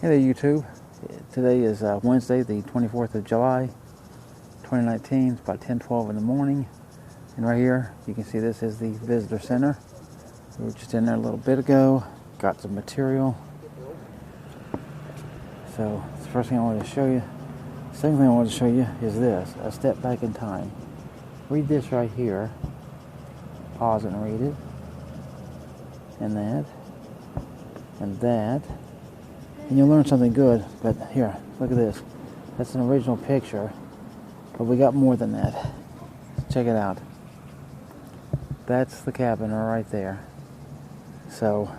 Hey there, YouTube. Today is Wednesday, the 24th of July, 2019. It's about 10:12 in the morning. And right here, you can see this is the visitor center. We were just in there a little bit ago. Got some material. So, the first thing I wanted to show you. The second thing I wanted to show you is this, a step back in time. Read this right here. Pause and read it. And that. And that. And you'll learn something good, but here, look at this. That's an original picture, but we got more than that. Check it out. That's the cabin right there. So,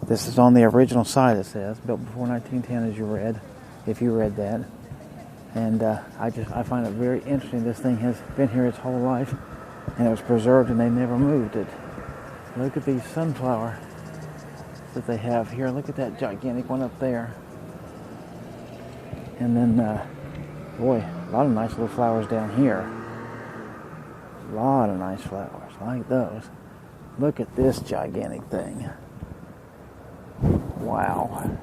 this is on the original side, it says, built before 1910, as you read, if you read that. And I find it very interesting. This thing has been here its whole life, and it was preserved, and they never moved it. Look at these sunflower that they have here. Look at that gigantic one up there. And then, boy, a lot of nice little flowers down here. A lot of nice flowers, like those. Look at this gigantic thing. Wow.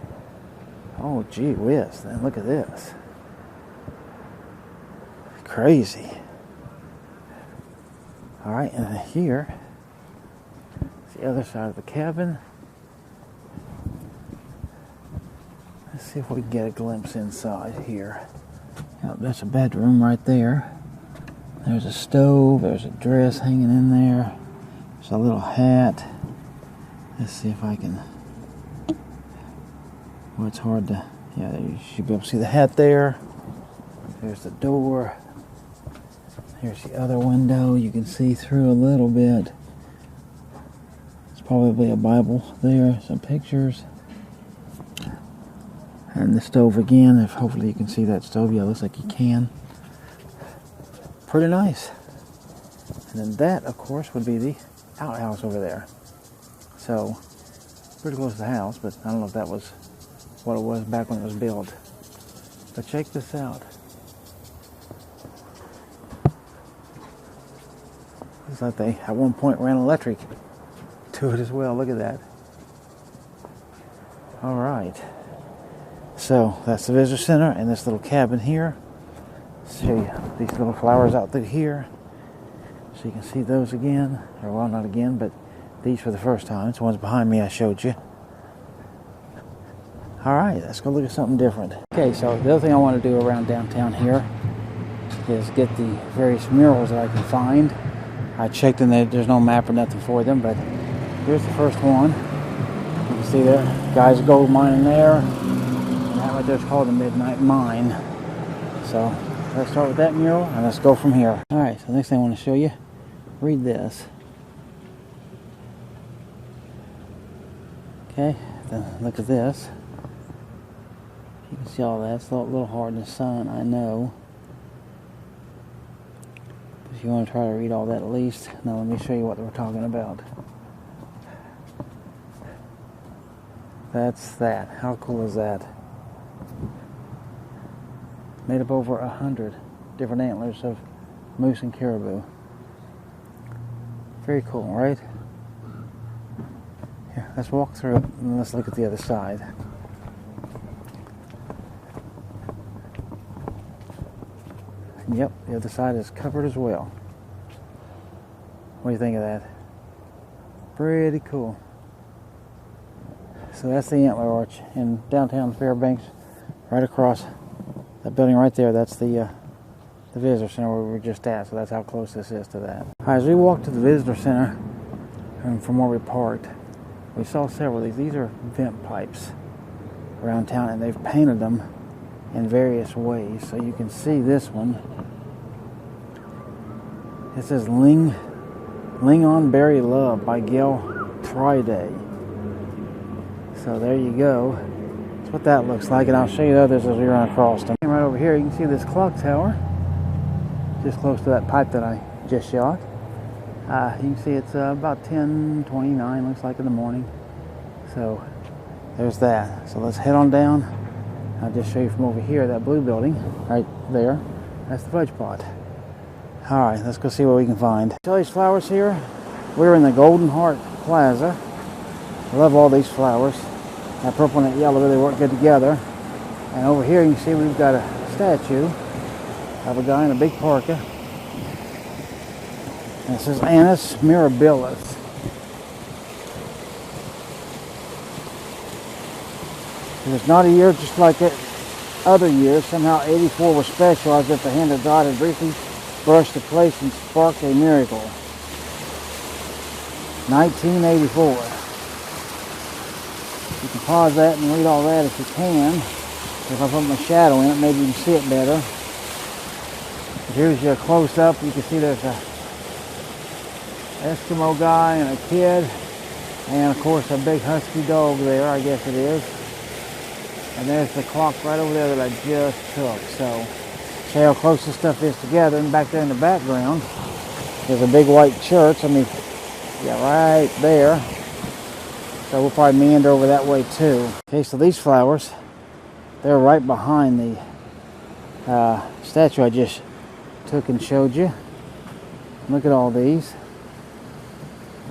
Oh, gee whiz, then look at this. Crazy. All right, and then here, it's the other side of the cabin. Let's see if we can get a glimpse inside here. Yep, that's a bedroom right there. There's a stove, there's a dress hanging in there. There's a little hat. Let's see if I can... Well, it's hard to... Yeah, you should be able to see the hat there. There's the door. Here's the other window. You can see through a little bit. It's probably a Bible there. Some pictures. And the stove again, if hopefully you can see that stove. Yeah, it looks like you can. Pretty nice. And then that, of course, would be the outhouse over there. So, pretty close to the house, but I don't know if that was what it was back when it was built. But check this out. Looks like they, at one point, ran electric to it as well. Look at that. All right. So that's the visitor center and this little cabin here. Show you these little flowers out through here. So you can see those again. Or well, not again, but these for the first time. It's the ones behind me I showed you. Alright, let's go look at something different. Okay, so the other thing I want to do around downtown here is get the various murals that I can find. I checked and there's no map or nothing for them, but here's the first one. You can see there, guy's gold mining there. What there's called the Midnight Mine. So let's start with that mural and let's go from here. Alright, so the next thing I want to show you, read this. Okay, then look at this. You can see all that. It's a little hard in the sun, I know. But if you want to try to read all that at least, now let me show you what we're talking about. That's that. How cool is that? Made up over 100 different antlers of moose and caribou. Very cool, right? Here, let's walk through it and let's look at the other side. Yep, the other side is covered as well. What do you think of that? Pretty cool. So that's the antler arch in downtown Fairbanks, right across that building right there. That's the visitor center where we were just at, so that's how close this is to that. All right, as we walked to the visitor center from where we parked, we saw several of these. These are vent pipes around town, and they've painted them in various ways. So you can see this one. It says Ling on Berry Love by Gail Friday. So there you go. That's what that looks like, and I'll show you the others as we run across them. And right over here, you can see this clock tower, just close to that pipe that I just shot. You can see it's about 10:29, looks like, in the morning. So there's that. So let's head on down. I'll just show you from over here, that blue building right there. That's the fudge pot. All right, let's go see what we can find. See all these flowers here? We're in the Golden Heart Plaza. I love all these flowers. That purple and that yellow really work good together. And over here you can see we've got a statue of a guy in a big parka. And it says Annus Mirabilis. It was not a year just like other years. Somehow 84 was special, as if the hand of God had briefly brushed the place and sparked a miracle. 1984. You can pause that and read all that if you can. If I put my shadow in it, maybe you can see it better. Here's your close-up. You can see there's a Eskimo guy and a kid, and of course a big husky dog there, I guess it is. And there's the clock right over there that I just took. So see how close this stuff is together. And back there in the background there's a big white church. I mean, yeah, right there. So we'll probably meander over that way too. Okay, so these flowers, they're right behind the statue I just took and showed you. Look at all these.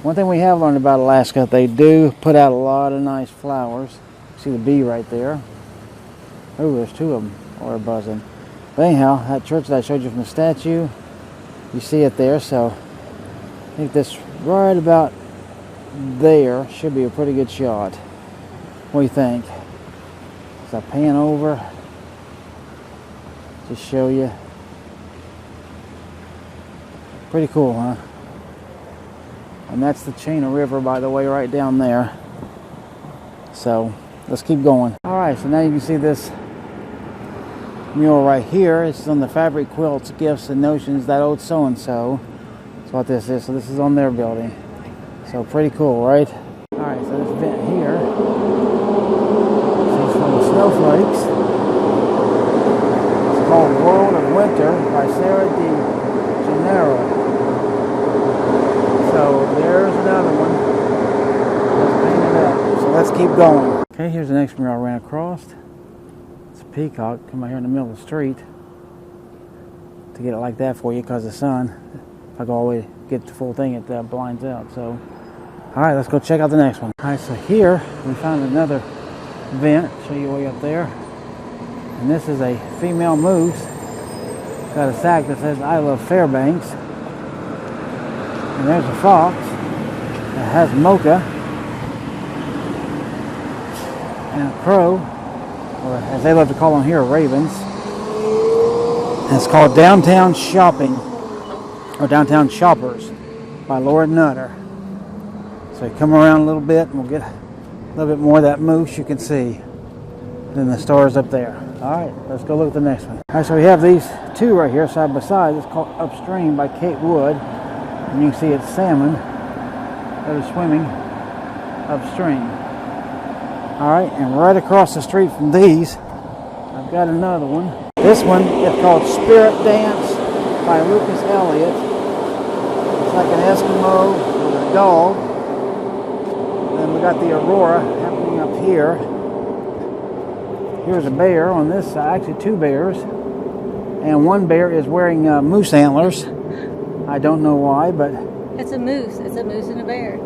One thing we have learned about Alaska, they do put out a lot of nice flowers. See the bee right there. Oh, there's two of them, or a buzzing. But anyhow, that church that I showed you from the statue, you see it there. So I think this right about there should be a pretty good shot. What do you think? As I pan over, just show you. Pretty cool, huh? And that's the Chena River, by the way, right down there. So let's keep going. All right, so now you can see this mural right here. It's on the fabric quilts, gifts, and notions, that old so-and-so. That's what this is. So this is on their building. So pretty cool, right? All right, so this vent here is full of snowflakes. It's called World of Winter by Sarah D. Gennaro. So there's another one. Let's paint it up. So let's keep going. Okay, here's the next mural I ran across. It's a peacock. Come out here in the middle of the street to get it like that for you because of the sun. If I go all the way, get the full thing, it blinds out. So, all right, let's go check out the next one. All right, so here we found another vent. Show you way up there. And this is a female moose. Got a sack that says I love Fairbanks. And there's a fox that has mocha. And a crow, or as they love to call them here, ravens. And it's called Downtown Shopping, or Downtown Shoppers by Laura Nutter. So you come around a little bit and we'll get a little bit more of that moose you can see. Then the stars up there. Alright, let's go look at the next one. Alright, so we have these two right here side by side. It's called Upstream by Kate Wood. And you can see it's salmon that are swimming upstream. Alright, and right across the street from these, I've got another one. This one is called Spirit Dance by Lucas Elliott. It's like an Eskimo with a dog. And then we got the aurora happening up here. Here's a bear on this side, actually two bears. And one bear is wearing moose antlers. I don't know why, but... It's a moose. It's a moose and a bear.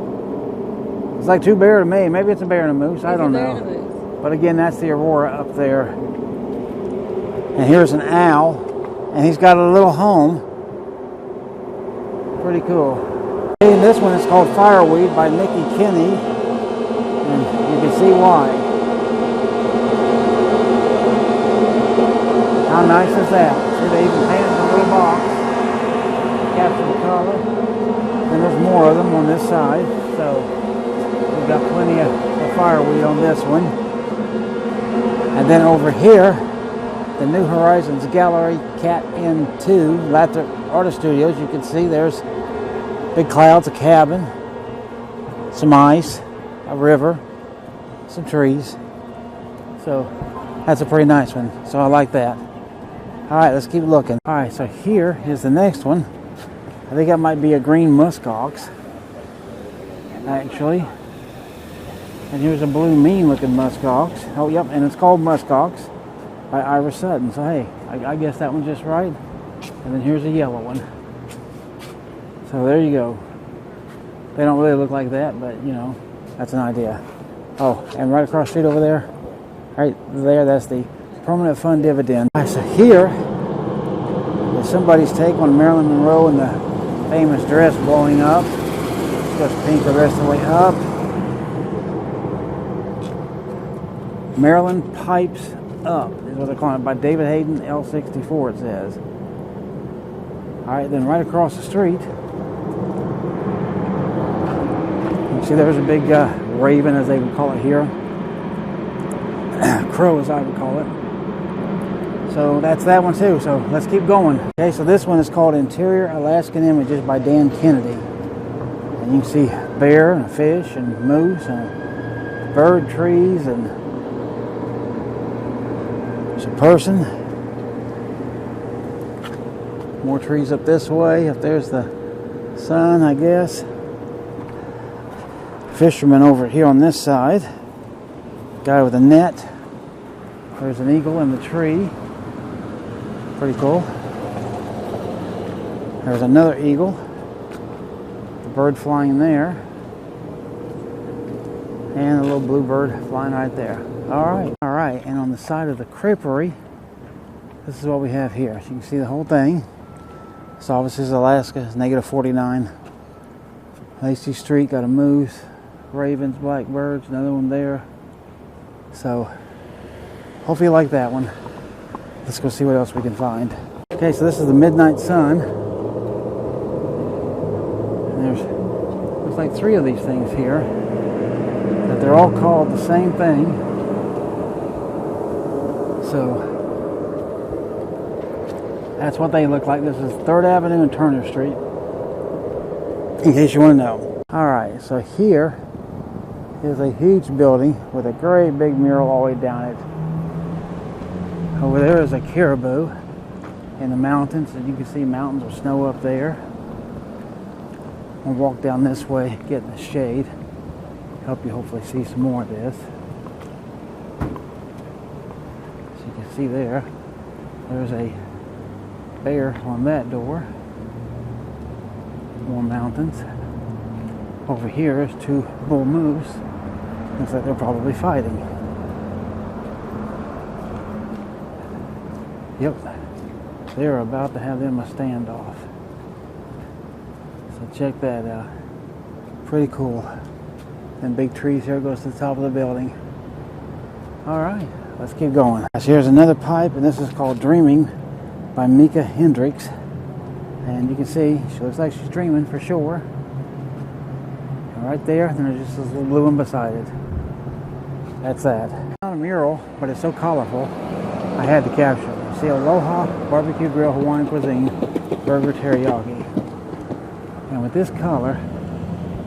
It's like two bears to me. Maybe it's a bear and a moose. I don't know. It's a bear and a moose. But again, that's the aurora up there. And here's an owl. And he's got a little home. Pretty cool. And this one is called Fireweed by Nikki Kinney. And you can see why. How nice is that? See, they even painted a little box. Capture the color. And there's more of them on this side. So we've got plenty of fireweed on this one. And then over here, the New Horizons Gallery Cat N2 Lathrop Artist Studios. You can see there's big clouds, a cabin, some ice, a river, some trees. So that's a pretty nice one. So I like that. All right, let's keep looking. All right, so here is the next one. I think that might be a green muskox, actually. And here's a blue mean-looking muskox. Oh, yep, and it's called Muskox by Ira Sutton. So, hey, I guess that one's just right. And then here's a yellow one. So there you go. They don't really look like that, but, you know, that's an idea. Oh, and right across the street over there, right there, that's the permanent fund dividend. All right, so here is somebody's take on Marilyn Monroe and the famous dress blowing up. It's just pink the rest of the way up. Marilyn Pipes Up is what they're calling it, by David Hayden, L64 it says. Alright, then right across the street, you see there's a big raven, as they would call it here. Crow, as I would call it. So that's that one too, so let's keep going. Okay, so this one is called Interior Alaskan Images by Dan Kennedy. And you can see bear and a fish and moose and bird trees, and there's a person. More trees up this way. Up there's the sun, I guess. Fisherman over here on this side. Guy with a net. There's an eagle in the tree. Pretty cool. There's another eagle. The bird flying there. And a little bluebird flying right there. Alright, and on the side of the creperie, this is what we have here. So you can see the whole thing. So this is Alaska, it's -49. Lacey Street, got a moose, ravens, blackbirds, another one there. So, hopefully you like that one. Let's go see what else we can find. Okay, so this is the midnight sun. And there's like 3 of these things here. But they're all called the same thing. So, that's what they look like. This is 3rd Avenue and Turner Street, in case you want to know. Alright, so here is a huge building with a great big mural all the way down it. Over there is a caribou in the mountains, and you can see mountains of snow up there. We'll walk down this way, get in the shade. Help you hopefully see some more of this. So you can see there's a bear on that door. More mountains. Over here is 2 bull moose. Looks like they're probably fighting. Yep, they're about to have them a standoff. So check that out. Pretty cool. And big trees here goes to the top of the building. Alright, let's keep going. So here's another pipe, and this is called Dreaming by Mika Hendricks. And you can see she looks like she's dreaming for sure. And right there, and there's just this little blue one beside it. That's that. Not a mural, but it's so colorful, I had to capture it. You see Aloha Barbecue Grill Hawaiian Cuisine Burger Teriyaki. And with this color,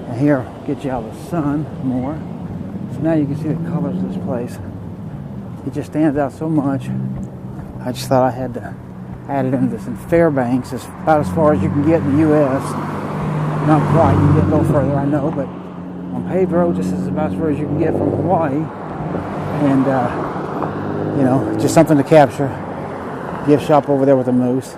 and here get you out of the sun more. So now you can see the colors of this place. It just stands out so much. I just thought I had to add it into this. In Fairbanks, it's about as far as you can get in the U.S. Not quite, you can get a little further, I know, but on paved roads, this is about as far as you can get from Hawaii. And, you know, just something to capture. Gift shop over there with a moose.